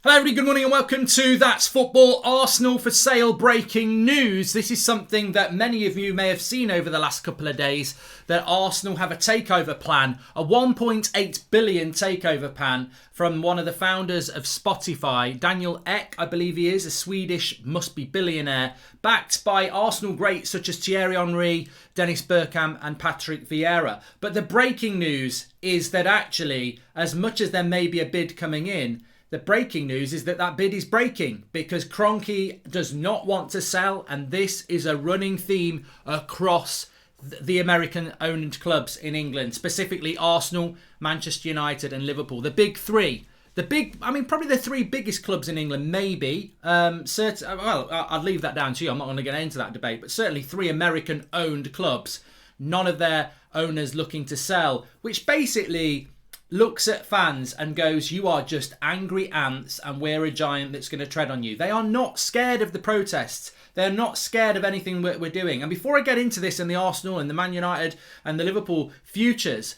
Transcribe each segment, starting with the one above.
Hello everybody, good morning and welcome to That's Football. Arsenal for sale breaking news. This is something that many of you may have seen over the last couple of days, that Arsenal have a takeover plan, a 1.8 billion takeover plan from one of the founders of Spotify, Daniel Ek, I believe he is, a Swedish must-be billionaire, backed by Arsenal greats such as Thierry Henry, Dennis Bergkamp and Patrick Vieira. But the breaking news is that actually, as much as there may be a bid coming in, the breaking news is that that bid is breaking because Kroenke does not want to sell, and this is a running theme across the American-owned clubs in England, specifically Arsenal, Manchester United and Liverpool. The big three. Probably the three biggest clubs in England, maybe. I'll leave that down to you. I'm not going to get into that debate, but certainly three American-owned clubs. None of their owners looking to sell, which basically looks at fans and goes, you are just angry ants and we're a giant that's going to tread on you. They are not scared of the protests. They're not scared of anything we're doing. And before I get into this and the Arsenal and the Man United and the Liverpool futures,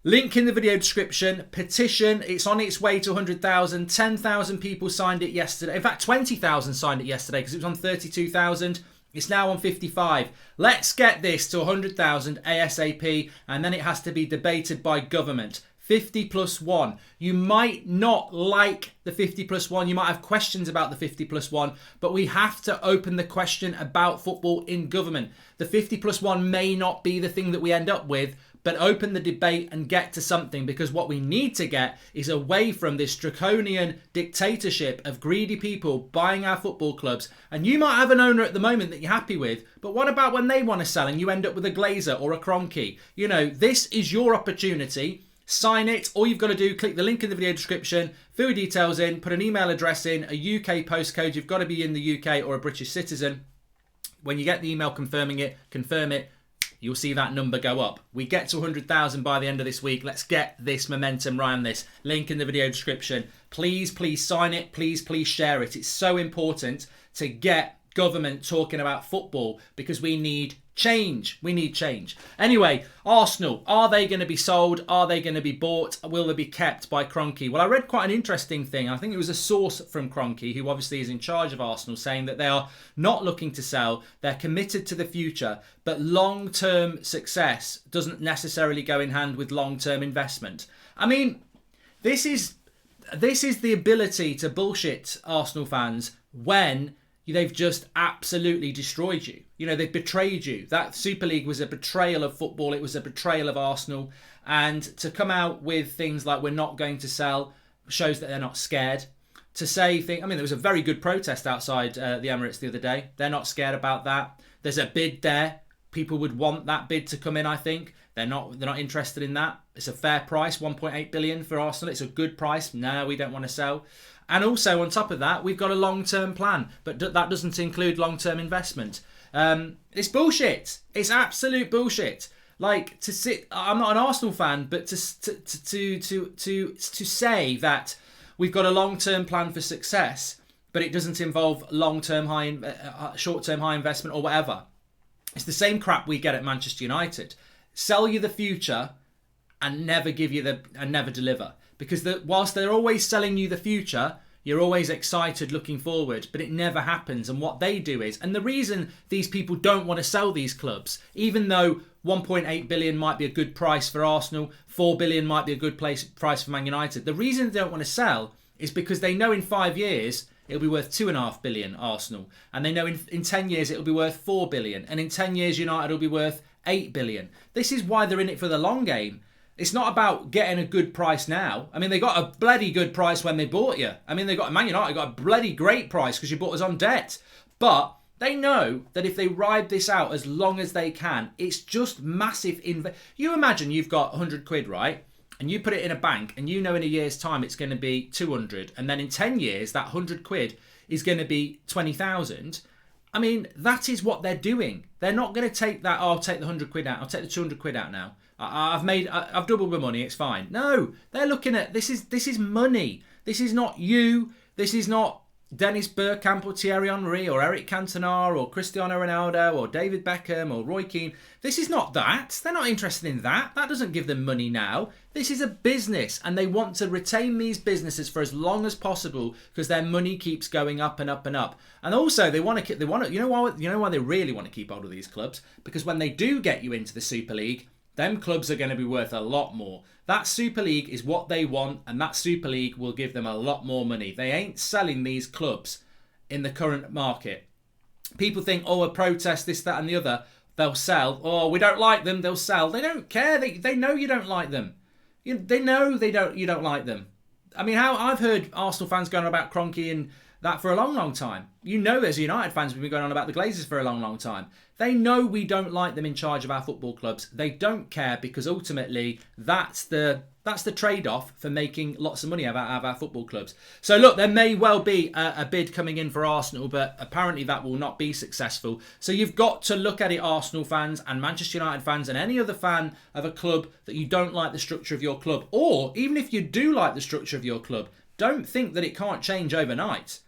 link in the video description, petition, it's on its way to 100,000. 10,000 people signed it yesterday. In fact, 20,000 signed it yesterday because it was on 32,000. It's now on 55. Let's get this to 100,000 ASAP, and then it has to be debated by government. 50 plus 1. You might not like the 50 plus 1. You might have questions about the 50 plus 1. But we have to open the question about football in government. The 50 plus 1 may not be the thing that we end up with, but open the debate and get to something, because what we need to get is away from this draconian dictatorship of greedy people buying our football clubs. And you might have an owner at the moment that you're happy with, but what about when they want to sell and you end up with a Glazer or a Kroenke? You know, this is your opportunity. Sign it. All you've got to do, click the link in the video description, fill your details in, put an email address in, a UK postcode. You've got to be in the UK or a British citizen. When you get the email confirming it, confirm it. You'll see that number go up. We get to 100,000 by the end of this week. Let's get this momentum around this. Link in the video description. Please sign it. Please share it. It's so important to get government talking about football because we need change. We need change. Anyway, Arsenal, are they going to be sold? Are they going to be bought? Will they be kept by Kroenke? Well, I read quite an interesting thing. I think it was a source from Kroenke, who obviously is in charge of Arsenal, saying that they are not looking to sell. They're committed to the future, but long-term success doesn't necessarily go in hand with long-term investment. I mean, this is the ability to bullshit Arsenal fans when they've just absolutely destroyed you. You know, they've betrayed you. That Super League was a betrayal of football. It was a betrayal of Arsenal. And to come out with things like we're not going to sell shows that they're not scared. To say things, there was a very good protest outside the Emirates the other day. They're not scared about that. There's a bid there. People would want that bid to come in, I think. They're not interested in that. It's a fair price, 1.8 billion for Arsenal. It's a good price. No, we don't want to sell. And also, on top of that, we've got a long-term plan, but that doesn't include long-term investment. It's bullshit. It's absolute bullshit. Like, to sit, I'm not an Arsenal fan, but to say that we've got a long-term plan for success, but it doesn't involve long-term short-term high investment or whatever. It's the same crap we get at Manchester United. Sell you the future and never never deliver. Because whilst they're always selling you the future, you're always excited looking forward, but it never happens. And what they do is, and the reason these people don't want to sell these clubs, even though 1.8 billion might be a good price for Arsenal, 4 billion might be a good price for Man United, the reason they don't want to sell is because they know in 5 years it'll be worth 2.5 billion, Arsenal. And they know in 10 years it'll be worth 4 billion. And in 10 years, United will be worth 8 billion. This is why they're in it for the long game. It's not about getting a good price now. They got a bloody good price when they bought you. Man United got a bloody great price because you bought us on debt. But they know that if they ride this out as long as they can, it's just massive. You imagine you've got 100 quid, right? And you put it in a bank and you know in a year's time it's going to be 200. And then in 10 years, that 100 quid is going to be 20,000. That is what they're doing. They're not going to take that, I'll take the 100 quid out. I'll take the 200 quid out now. I've doubled my money, it's fine. No, they're looking at, this is money. This is not you. This is not Dennis Bergkamp or Thierry Henry or Eric Cantona or Cristiano Ronaldo or David Beckham or Roy Keane. This is not that. They're not interested in that. That doesn't give them money now. This is a business, and they want to retain these businesses for as long as possible because their money keeps going up and up and up. And also, they want to. You know why they really want to keep hold of these clubs? Because when they do get you into the Super League, them clubs are going to be worth a lot more. That Super League is what they want, and that Super League will give them a lot more money. They ain't selling these clubs in the current market. People think, oh, a protest, this, that, and the other, they'll sell. Oh, we don't like them, they'll sell. They don't care. They know you don't like them. They know you don't like them. I mean, I've heard Arsenal fans going on about Kroenke and that for a long, long time. You know, as United fans, we've been going on about the Glazers for a long, long time. They know we don't like them in charge of our football clubs. They don't care because ultimately that's the trade-off for making lots of money out of our football clubs. So look, there may well be a bid coming in for Arsenal, but apparently that will not be successful. So you've got to look at it, Arsenal fans and Manchester United fans and any other fan of a club that you don't like the structure of your club. Or even if you do like the structure of your club, don't think that it can't change overnight.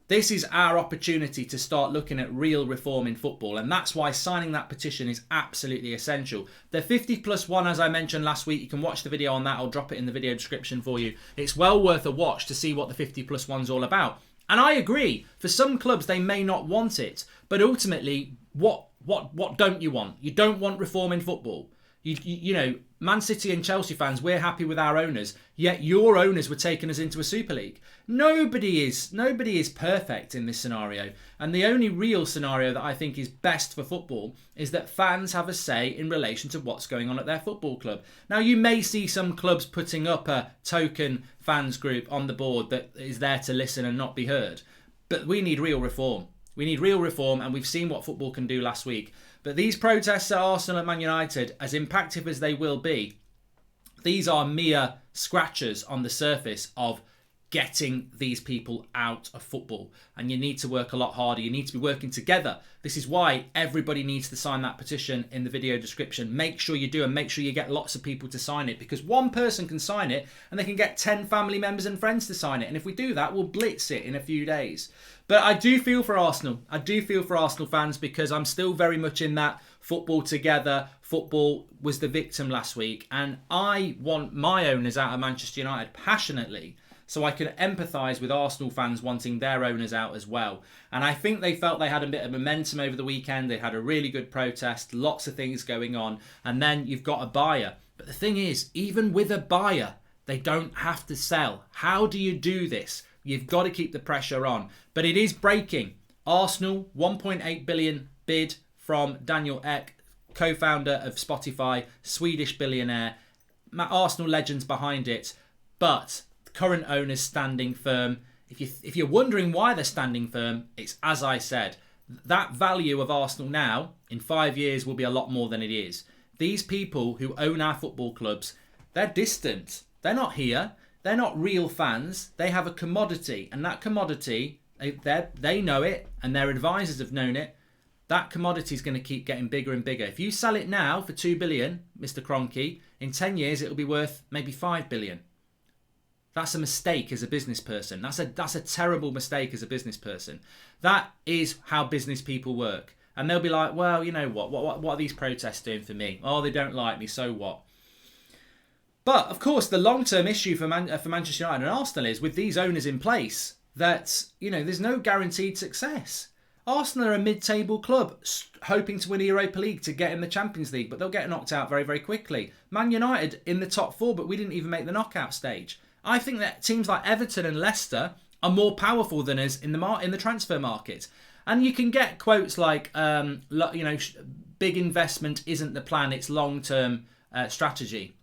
This is our opportunity to start looking at real reform in football, and that's why signing that petition is absolutely essential. The 50+1, as I mentioned last week, you can watch the video on that. I'll drop it in the video description for you. It's well worth a watch to see what the 50+1's all about. And I agree, for some clubs they may not want it, but ultimately, what don't you want? You don't want reform in football. You know, Man City and Chelsea fans, we're happy with our owners, yet your owners were taking us into a Super League. Nobody is perfect in this scenario, and the only real scenario that I think is best for football is that fans have a say in relation to what's going on at their football club. Now, you may see some clubs putting up a token fans group on the board that is there to listen and not be heard, but we need real reform. We need real reform, and we've seen what football can do last week. But these protests at Arsenal and Man United, as impactful as they will be, these are mere scratches on the surface of getting these people out of football. And you need to work a lot harder. You need to be working together. This is why everybody needs to sign that petition in the video description. Make sure you do, and make sure you get lots of people to sign it, because one person can sign it and they can get 10 family members and friends to sign it. And if we do that, we'll blitz it in a few days. But I do feel for Arsenal. I do feel for Arsenal fans, because I'm still very much in that football together. Football was the victim last week, and I want my owners out of Manchester United passionately, so I can empathise with Arsenal fans wanting their owners out as well. And I think they felt they had a bit of momentum over the weekend. They had a really good protest, lots of things going on, and then you've got a buyer. But the thing is, even with a buyer, they don't have to sell. How do you do this? You've got to keep the pressure on. But it is breaking. Arsenal, 1.8 billion bid from Daniel Ek, co-founder of Spotify, Swedish billionaire. Arsenal legends behind it. But current owners standing firm. If you're wondering why they're standing firm, it's as I said. That value of Arsenal now, in 5 years, will be a lot more than it is. These people who own our football clubs, they're distant. They're not here. They're not real fans. They have a commodity, and that commodity, they know it, and their advisors have known it. That commodity is going to keep getting bigger and bigger. If you sell it now for 2 billion, Mr. Kroenke, in 10 years it'll be worth maybe 5 billion. That's a mistake as a business person. That's a terrible mistake as a business person. That is how business people work. And they'll be like, well, you know what are these protests doing for me? Oh, they don't like me, so what? But, of course, the long-term issue for Manchester United and Arsenal is, with these owners in place, that, you know, there's no guaranteed success. Arsenal are a mid-table club hoping to win a Europa League to get in the Champions League, but they'll get knocked out very, very quickly. Man United in the top 4, but we didn't even make the knockout stage. I think that teams like Everton and Leicester are more powerful than us in the transfer market. And you can get quotes like, big investment isn't the plan, it's long-term strategy.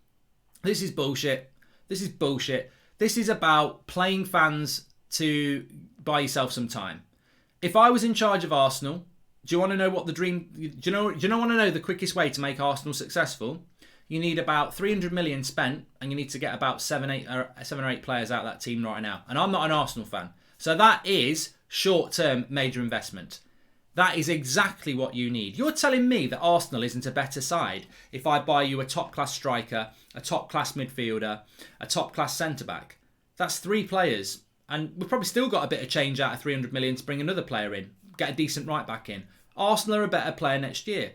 This is bullshit. This is bullshit. This is about playing fans to buy yourself some time. If I was in charge of Arsenal, do you want to know what the dream? Do you want to know the quickest way to make Arsenal successful? You need about 300 million spent, and you need to get about 7 or 8 players out of that team right now. And I'm not an Arsenal fan, so that is short-term major investment. That is exactly what you need. You're telling me that Arsenal isn't a better side if I buy you a top-class striker, a top-class midfielder, a top-class centre-back. That's 3 players. And we've probably still got a bit of change out of 300 million to bring another player in, get a decent right back in. Arsenal are a better player next year.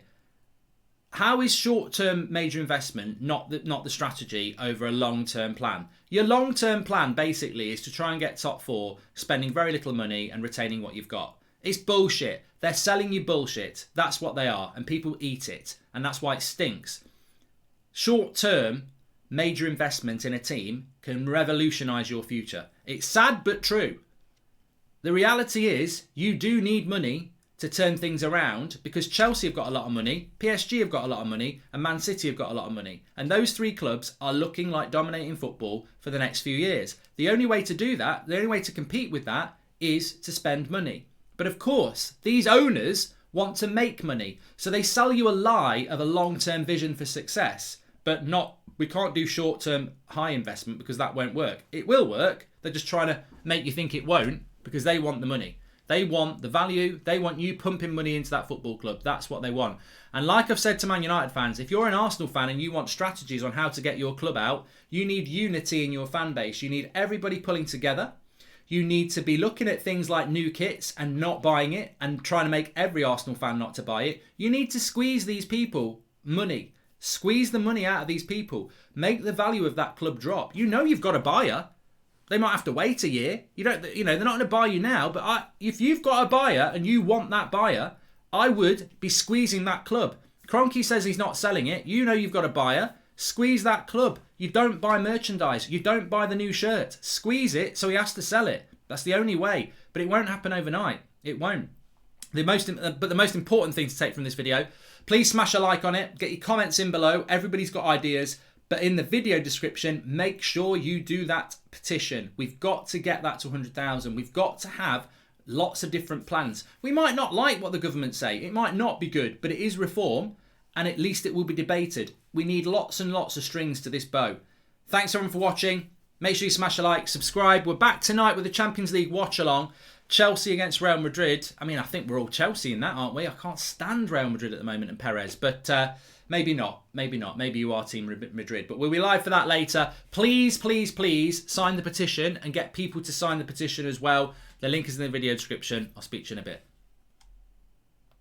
How is short-term major investment not the strategy over a long-term plan? Your long-term plan basically is to try and get top 4, spending very little money and retaining what you've got. It's bullshit. They're selling you bullshit. That's what they are. And people eat it. And that's why it stinks. Short-term major investment in a team can revolutionise your future. It's sad but true. The reality is you do need money to turn things around, because Chelsea have got a lot of money, PSG have got a lot of money, and Man City have got a lot of money. And those 3 clubs are looking like dominating football for the next few years. The only way to do that, the only way to compete with that, is to spend money. But of course, these owners want to make money. So they sell you a lie of a long-term vision for success, but not, we can't do short-term high investment because that won't work. It will work. They're just trying to make you think it won't because they want the money. They want the value. They want you pumping money into that football club. That's what they want. And like I've said to Man United fans, if you're an Arsenal fan and you want strategies on how to get your club out, you need unity in your fan base. You need everybody pulling together. You need to be looking at things like new kits and not buying it and trying to make every Arsenal fan not to buy it. You need to squeeze these people money. Squeeze the money out of these people. Make the value of that club drop. You know you've got a buyer. They might have to wait a year. They're not going to buy you now. But if you've got a buyer and you want that buyer, I would be squeezing that club. Kroenke says he's not selling it. You know you've got a buyer. Squeeze that club. You don't buy merchandise. You don't buy the new shirt. Squeeze it so he has to sell it. That's the only way. But it won't happen overnight. It won't. The most important thing to take from this video, please smash a like on it. Get your comments in below. Everybody's got ideas. But in the video description, make sure you do that petition. We've got to get that to 100,000. We've got to have lots of different plans. We might not like what the government say. It might not be good, but it is reform, and at least it will be debated. We need lots and lots of strings to this bow. Thanks everyone for watching. Make sure you smash a like, subscribe. We're back tonight with the Champions League watch-along. Chelsea against Real Madrid. I mean, I think we're all Chelsea in that, aren't we? I can't stand Real Madrid at the moment and Perez, but maybe not. Maybe not. Maybe you are Team Madrid. But we'll be live for that later. Please, please, please sign the petition and get people to sign the petition as well. The link is in the video description. I'll speak to you in a bit.